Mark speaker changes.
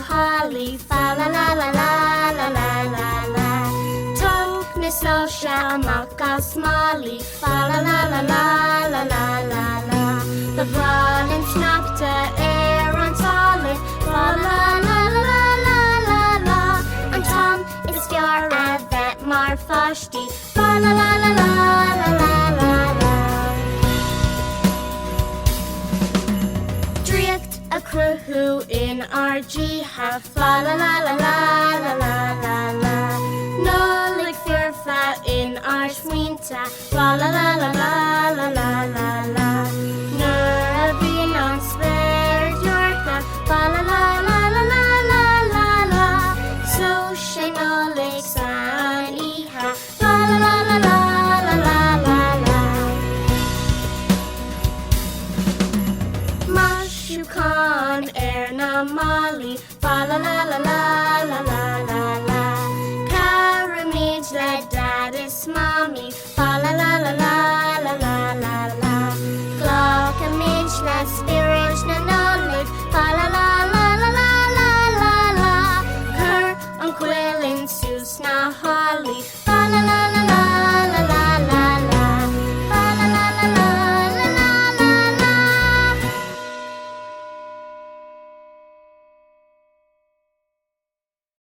Speaker 1: holly, fa la la la la la la la la. Tognes Losha Maka Smali, fa la la la la la la la la. The Brolin Snapte on Solid, fa la la la la la la. And Tom is Fjara vet mar Fashti, fa la la la la la la la la. Drift a crew in RG have fa la la la la la la la la. No like fear fat in our swinta, fa la la la la la la la la. Nura being on spare Yorka, fa la la la la la la la la. So she no like san iha, fa la la la la la la la la. Mashukan erna mali, fa la la la la la la la la. Karamij led dadis mommy, fa la la la la la